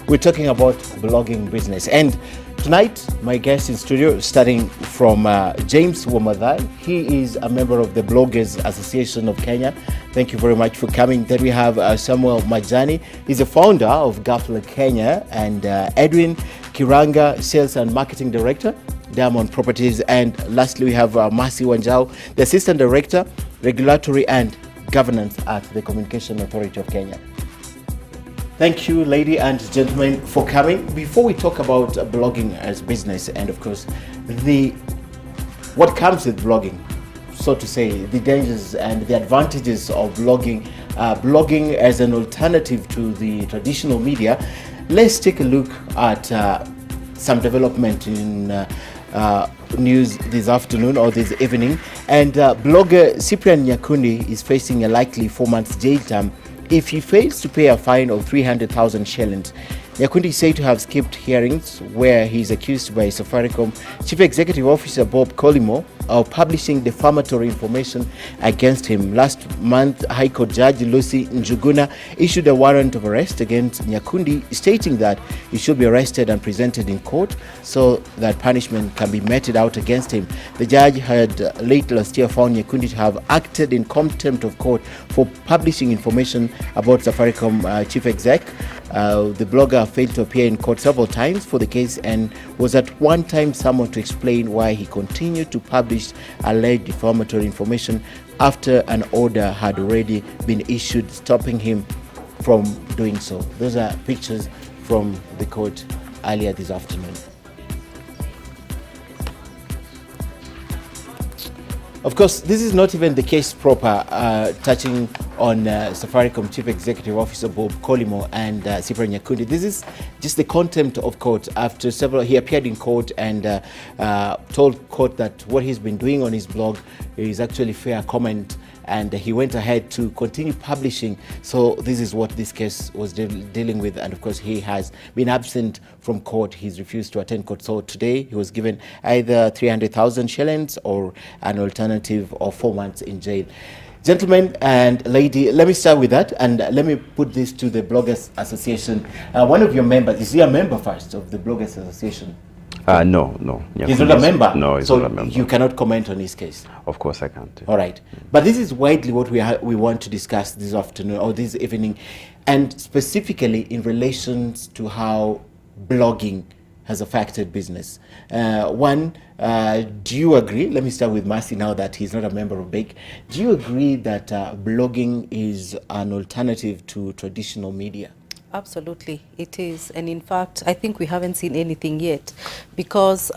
We're talking about blogging business. And tonight, my guest in studio, starting from James Wamadhai. He is a member of the Bloggers Association of Kenya. Thank you very much for coming. Then we have Samuel Majani. He's the founder of Ghafla Kenya. And Edwin Kiranga, Sales and Marketing Director, Diamond Properties. And lastly, we have Mercy Wanjau, the Assistant Director, Regulatory and Governance at the Communication Authority of Kenya. Thank you, ladies and gentlemen, for coming. Before we talk about blogging as business and, of course, what comes with blogging, so to say, the dangers and the advantages of blogging as an alternative to the traditional media, let's take a look at some development in news this afternoon or this evening. And blogger Cyprian Nyakundi is facing a likely 4 months jail term if he fails to pay a fine of 300,000 shillings. Nyakundi is said to have skipped hearings where he is accused by Safaricom Chief Executive Officer Bob Collymore of publishing defamatory information against him. Last month, High Court Judge Lucy Njuguna issued a warrant of arrest against Nyakundi, stating that he should be arrested and presented in court so that punishment can be meted out against him. The judge had late last year found Nyakundi to have acted in contempt of court for publishing information about Safaricom Chief Exec. The blogger failed to appear in court several times for the case and was at one time summoned to explain why he continued to publish alleged defamatory information after an order had already been issued stopping him from doing so. Those are pictures from the court earlier this afternoon. Of course, this is not even the case proper, touching on Safaricom Chief Executive Officer Bob Collymore and Cyprian Nyakundi. This is just the contempt of court. After he appeared in court and told court that what he's been doing on his blog is actually fair comment, and he went ahead to continue publishing. So this is what this case was dealing with, and of course he has been absent from court. He's refused to attend court. So today he was given either 300,000 shillings or an alternative of 4 months in jail. Gentlemen and lady, let me start with that, and let me put this to the Bloggers Association. One of your members, is he a member first of the Bloggers Association? No. He's not a member? No, he's not a member. You cannot comment on his case? Of course I can't. All right. But this is widely what we want to discuss this afternoon or this evening, and specifically in relation to how blogging has affected business. Do you agree? Let me start with Mercy now that he's not a member of BAKE. Do you agree that blogging is an alternative to traditional media? Absolutely, it is. And in fact, I think we haven't seen anything yet, because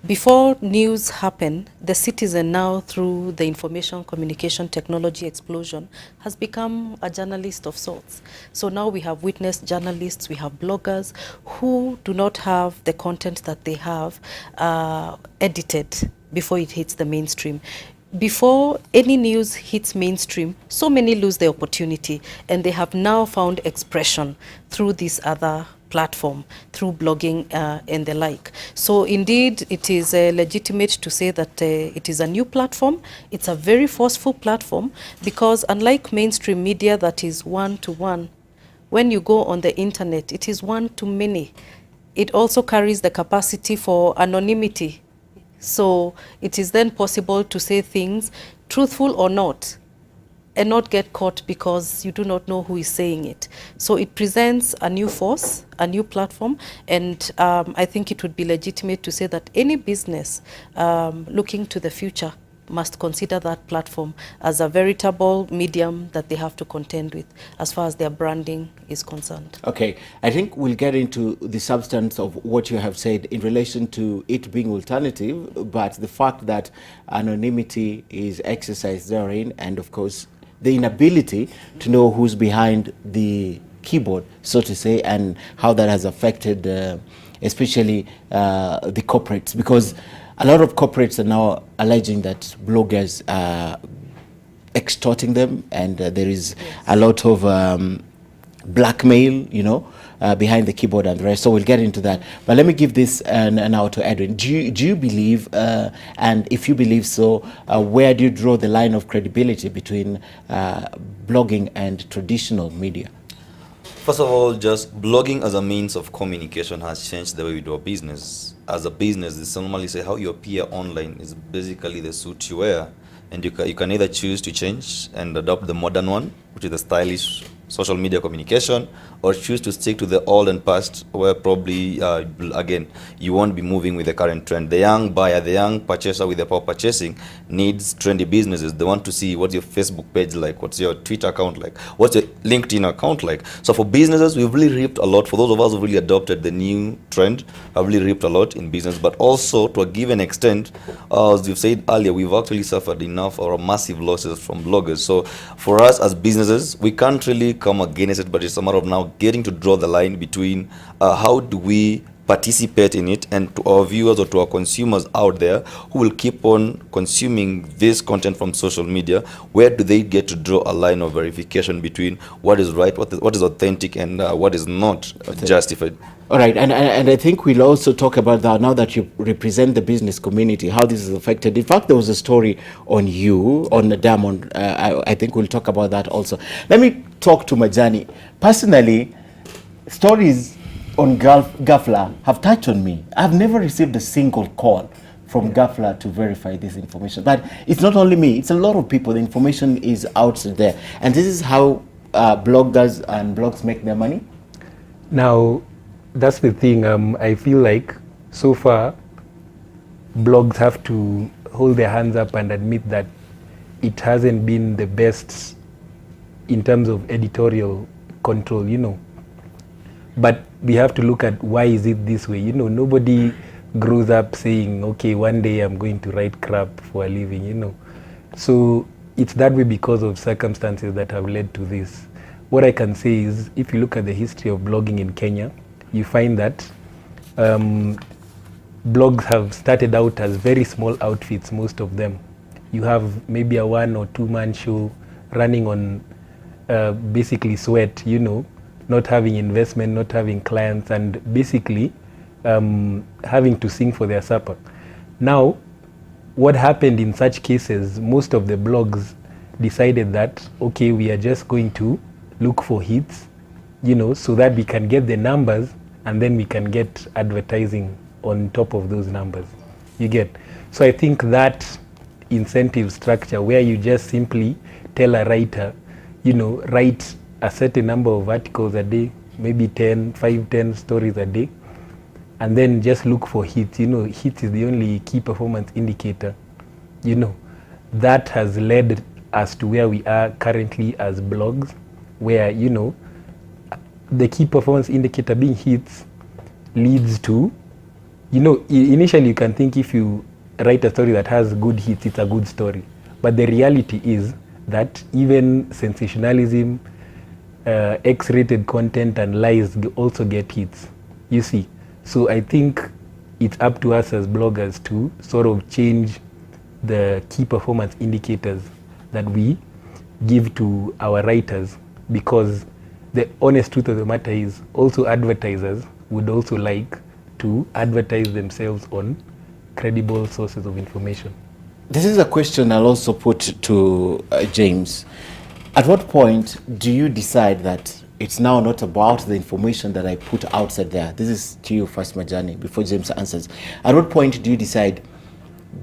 before news happen, the citizen now, through the information communication technology explosion, has become a journalist of sorts. So now we have witness journalists, we have bloggers who do not have the content that they have edited before it hits the mainstream. Before any news hits mainstream, so many lose the opportunity, and they have now found expression through this other platform, through blogging and the like. So indeed, it is legitimate to say that it is a new platform. It's a very forceful platform, because unlike mainstream media that is one-to-one, when you go on the internet, it is one-to-many. It also carries the capacity for anonymity. So it is then possible to say things, truthful or not, and not get caught because you do not know who is saying it. So it presents a new force, a new platform, and I think it would be legitimate to say that any business looking to the future must consider that platform as a veritable medium that they have to contend with as far as their branding is concerned. Okay, I think we'll get into the substance of what you have said in relation to it being alternative, but the fact that anonymity is exercised therein, and of course the inability to know who's behind the keyboard, so to say, and how that has affected especially the corporates, because a lot of corporates are now alleging that bloggers are extorting them, and there is a lot of blackmail, behind the keyboard and the rest. So we'll get into that. But let me give this now to Edwin. Do you believe, and if you believe so, where do you draw the line of credibility between blogging and traditional media? First of all, just blogging as a means of communication has changed the way we do our business. As a business, they normally say how you appear online is basically the suit you wear, and you can either choose to change and adopt the modern one, which is the stylish social media communication, or choose to stick to the old and past, where probably again you won't be moving with the current trend. The young buyer, the young purchaser with the power purchasing needs trendy businesses. They want to see what's your Facebook page like, what's your Twitter account like, what's your LinkedIn account like. So for businesses, we've really reaped a lot. For those of us who really adopted the new trend, have really reaped a lot in business. But also to a given extent, as you've said earlier, we've actually suffered enough or massive losses from bloggers. So for us as businesses, we can't really come against it, but it's a matter of now getting to draw the line between how do we participate in it, and to our viewers or to our consumers out there who will keep on consuming this content from social media, where do they get to draw a line of verification between what is right, what is authentic, and what is not justified. All right, and I think we'll also talk about that now that you represent the business community, how this is affected. In fact, there was a story on you, on the Diamond. I think we'll talk about that also. Let me talk to Majani. Personally, stories on Ghafla have touched on me. I've never received a single call from Ghafla to verify this information. But it's not only me, it's a lot of people. The information is out there. And this is how bloggers and blogs make their money? Now, that's the thing. I feel like so far blogs have to hold their hands up and admit that it hasn't been the best in terms of editorial control, you know. But we have to look at why is it this way. You know, nobody grows up saying, okay, one day I'm going to write crap for a living, you know. So it's that way because of circumstances that have led to this. What I can say is, if you look at the history of blogging in Kenya, you find that blogs have started out as very small outfits, most of them. You have maybe a 1 or 2 man show running on basically sweat, you know, not having investment, not having clients, and basically having to sing for their supper. Now, what happened in such cases, most of the blogs decided that, okay, we are just going to look for hits, you know, so that we can get the numbers and then we can get advertising on top of those numbers. You get? So I think that incentive structure where you just simply tell a writer, you know, write a certain number of articles a day, maybe 5-10 stories a day, and then just look for hits. You know, hits is the only key performance indicator. You know, that has led us to where we are currently as blogs, where, you know, the key performance indicator being hits leads to, you know, initially you can think if you write a story that has good hits, it's a good story. But the reality is that even sensationalism, X-rated content and lies also get hits, you see. So I think it's up to us as bloggers to sort of change the key performance indicators that we give to our writers, because the honest truth of the matter is also advertisers would also like to advertise themselves on credible sources of information. This is a question I'll also put to James. At what point do you decide that it's now not about the information that I put outside there? This is to you first, Majani, before James answers. At what point do you decide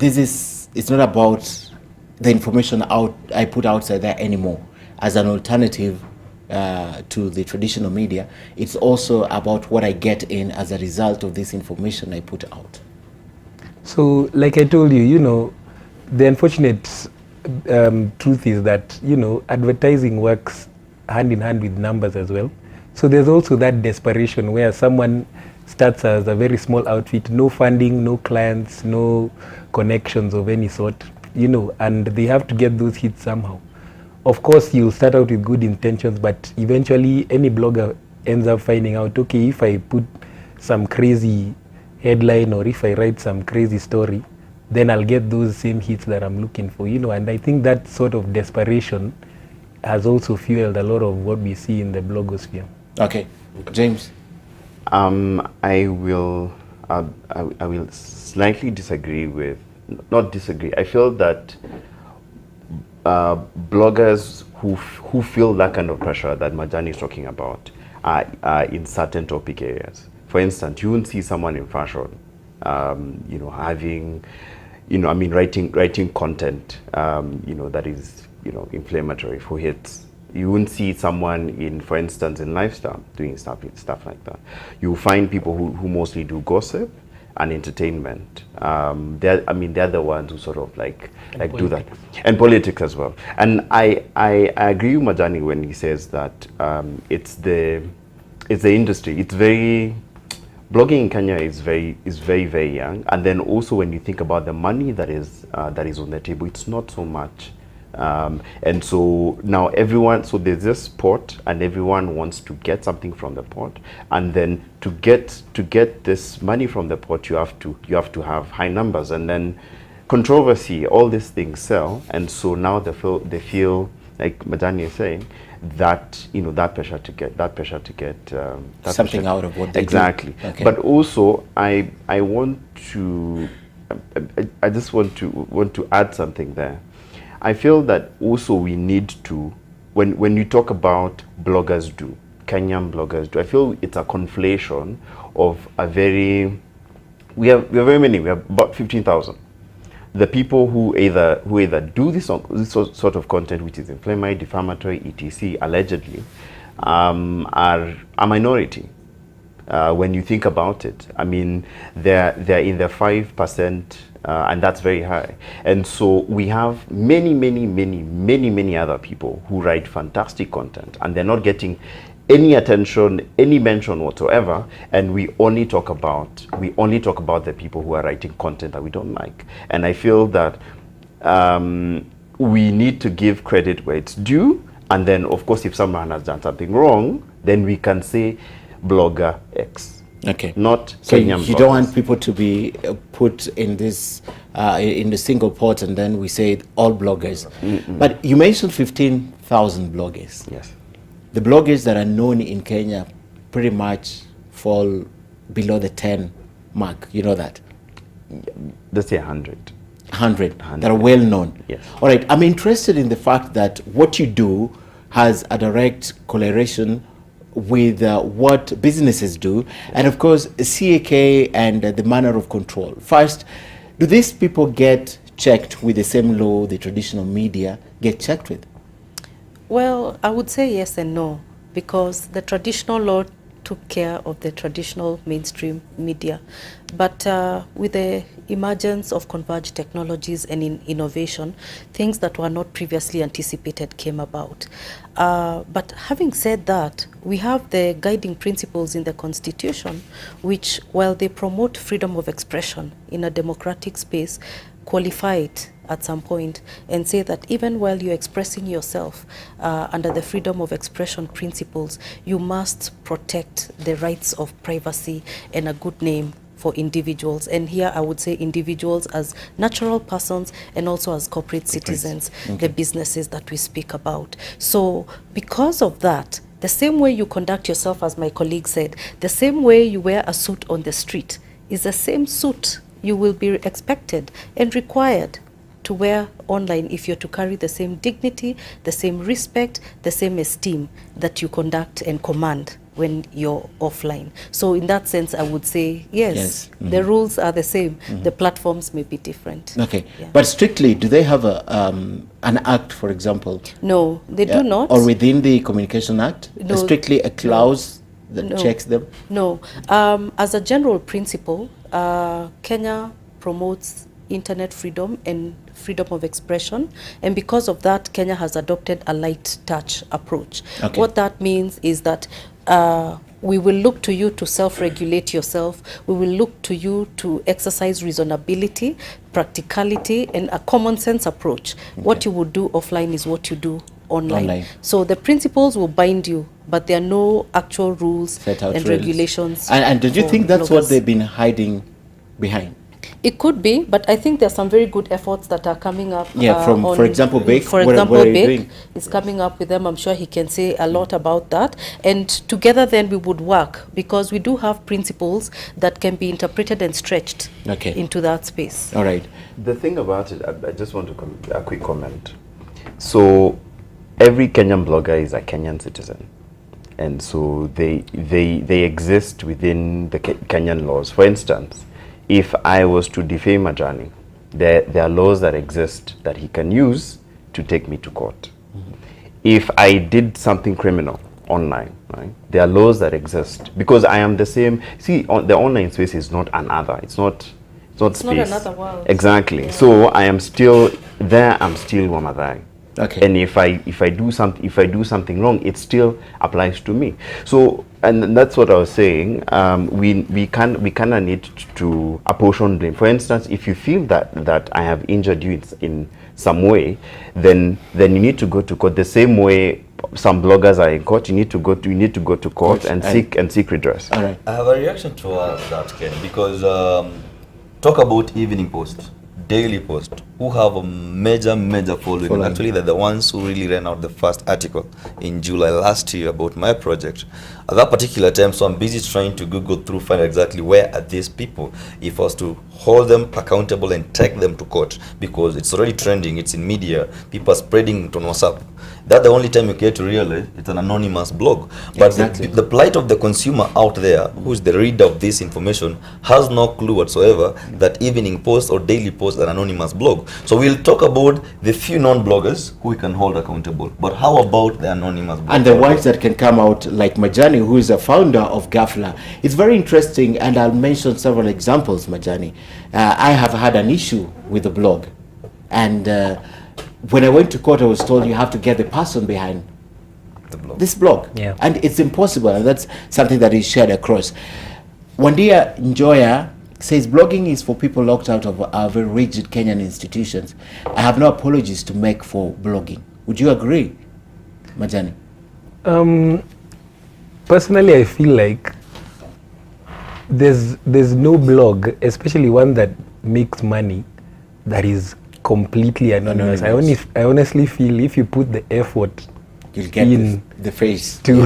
it's not about the information I put outside there anymore as an alternative to the traditional media? It's also about what I get in as a result of this information I put out. So, like I told you, you know, the unfortunate truth is that, you know, advertising works hand in hand with numbers as well. So there's also that desperation where someone starts as a very small outfit, no funding, no clients, no connections of any sort, you know, and they have to get those hits somehow. Of course, you'll start out with good intentions, but eventually any blogger ends up finding out, okay, if I put some crazy headline or if I write some crazy story, then I'll get those same hits that I'm looking for, you know. And I think that sort of desperation has also fueled a lot of what we see in the blogosphere. Okay, James. I will slightly disagree with, not disagree. I feel that bloggers who feel that kind of pressure that Majani is talking about are in certain topic areas. For instance, you won't see someone in fashion, you know, having, you know, I mean, writing content, you know, that is, you know, inflammatory for hits. You won't see someone in, for instance, in lifestyle doing stuff like that. You find people who mostly do gossip and entertainment. They're the ones who sort of like do that, and politics as well. And I agree with Majani when he says that it's the industry. It's very, blogging in Kenya is very young. And then also when you think about the money that is on the table, it's not so much. And so now so there's this pot, and everyone wants to get something from the pot, and then to get this money from the pot, you have to have high numbers, and then controversy, all these things sell. And so now they feel like Majani is saying, that, you know, that pressure to get something out of what they exactly do. Okay. But also I just want to add something there. I feel that also we need to, when you talk about bloggers do, Kenyan bloggers do, I feel it's a conflation of we have very many, we have about 15,000. The people who either do this sort of content, which is inflammatory, defamatory, etc., allegedly, are a minority. When you think about it, I mean, they're in the 5%, and that's very high. And so we have many other people who write fantastic content, and they're not getting any attention, any mention whatsoever, and we only talk about the people who are writing content that we don't like. And I feel that we need to give credit where it's due, and then of course if someone has done something wrong, then we can say blogger X. Okay. Not so Kenyan you bloggers. don't want people to be put in this in the single pot, and then we say all bloggers. But you mentioned 15,000 bloggers. Yes. The bloggers that are known in Kenya pretty much fall below the 10 mark. You know that? Let's say 100. 100 that are well known. Yes. All right. I'm interested in the fact that what you do has a direct correlation with what businesses do, and of course CAK and the manner of control. First, do these people get checked with the same law the traditional media get checked with? Well, I would say yes and no, because the traditional law took care of the traditional mainstream media. But with the emergence of converged technologies and innovation, things that were not previously anticipated came about. But having said that, we have the guiding principles in the Constitution, which, while they promote freedom of expression in a democratic space, qualify it at some point and say that even while you're expressing yourself under the freedom of expression principles, you must protect the rights of privacy and a good name for individuals. And here I would say individuals as natural persons and also as corporate citizens, the businesses that we speak about. So because of that, the same way you conduct yourself, as my colleague said, the same way you wear a suit on the street is the same suit you will be expected and required to wear online if you're to carry the same dignity, the same respect, the same esteem that you conduct and command when you're offline. So in that sense, I would say, yes. The rules are the same. The platforms may be different. Okay. Yeah. But strictly, do they have an act, for example? No, they do not. Or within the Communication Act? No. Strictly a clause that checks them? No. As a general principle, Kenya promotes internet freedom and freedom of expression, and because of that, Kenya has adopted a light touch approach. Okay. What that means is that we will look to you to self-regulate yourself. We will look to you to exercise reasonability, practicality, and a common sense approach. Okay. What you would do offline is what you do online. So the principles will bind you, but there are no actual rules and regulations. And do you think that's what they've been hiding behind? It could be, but I think there's some very good efforts that are coming up. Yeah, for example, Bake. For example, Bake is coming up with them. I'm sure he can say a lot about that. And together then we would work, because we do have principles that can be interpreted and stretched into that space. All right. The thing about it, I just want to a quick comment. So every Kenyan blogger is a Kenyan citizen. and so they exist within the Kenyan laws. For instance, if I was to defame Majani, there are laws that exist that he can use to take me to court. If I did something criminal online, right, there are laws that exist because I am the same. See, the online space is not another. It's not space. Not another world. Exactly. Yeah. So I am still there. I'm still Wamathai. Okay. And if I do something wrong, it still applies to me. So, and that's what I was saying. We kind of need to apportion blame. For instance, if you feel that I have injured you in some way, then you need to go to court. The same way some bloggers are in court, you need to go to court and seek redress. All right. I have a reaction to that, Ken, because talk about Evening Post, Daily Post, who have a major following. Actually, they're the ones who really ran out the first article in July last year about my project. At that particular time, so I'm busy trying to Google through, find exactly where are these people, if I was to hold them accountable and take them to court, because it's already trending, it's in media, people are spreading it on WhatsApp. That's the only time you get to realize it's an anonymous blog. But exactly. the plight of the consumer out there, who is the reader of this information, has no clue whatsoever that Evening Post or Daily Post is an anonymous blog. So we'll talk about the few non-bloggers who we can hold accountable. But how about the anonymous bloggers? And the ones that can come out, like Majani, who is a founder of Ghafla. It's very interesting, and I'll mention several examples, Majani. I have had an issue with the blog. And when I went to court, I was told you have to get the person behind this blog. Yeah. And it's impossible, and that's something that is shared across. Wandia Njoya says blogging is for people locked out of our very rigid Kenyan institutions. I have no apologies to make for blogging. Would you agree, Majani? Personally, I feel like there's no blog, especially one that makes money, that is completely anonymous. I honestly feel if you put the effort, you'll get in the face to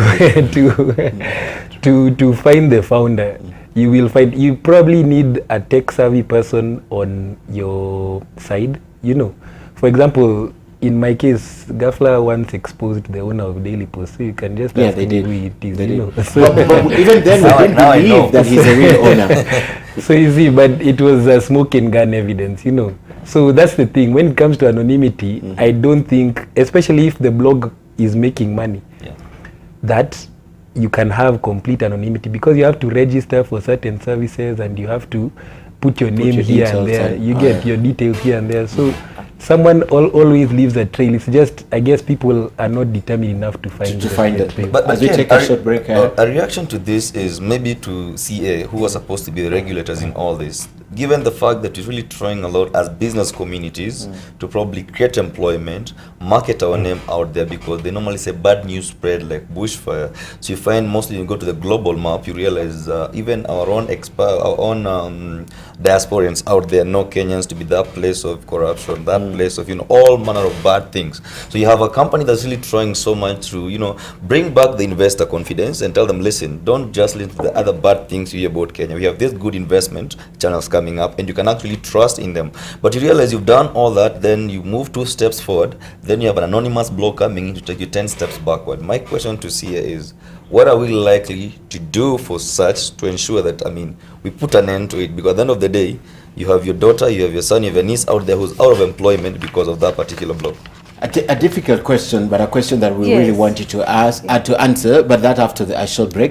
to find the founder, you will find. You probably need a tech savvy person on your side. You know, for example, in my case, Ghafla once exposed the owner of Daily Post, so you can just ask they did. who it is. They you did. know. But even then, we didn't believe that he's a real owner. So you see, but it was a smoke and gun evidence, you know. So that's the thing. When it comes to anonymity, I don't think, especially if the blog is making money, that you can have complete anonymity, because you have to register for certain services and you have to put your name here and there. You get your details here and there. So someone always leaves a trail. It's just, I guess people are not determined enough to find it. trail. But as we take a short break, a reaction to this is maybe to CA, who are supposed to be the regulators in all this. Given the fact that we're really trying a lot as business communities to probably create employment, market our name out there, because they normally say bad news spread like bushfire. So you find mostly you go to the global map, you realize even our own diasporans out there know Kenyans to be that place of corruption, that place of, all manner of bad things. So you have a company that's really trying so much to, bring back the investor confidence and tell them, listen, don't just listen to the other bad things you hear about Kenya. We have these good investment channels coming up and you can actually trust in them. But you realize you've done all that, then you move 2 steps forward, then you have an anonymous blog coming in to take you 10 steps backward. My question to Sia is, what are we likely to do for such to ensure that, we put an end to it? Because at the end of the day, you have your daughter, you have your son, you have your niece out there who's out of employment because of that particular blog. A difficult question, but a question that we really want you to ask, to answer, but that after a short break.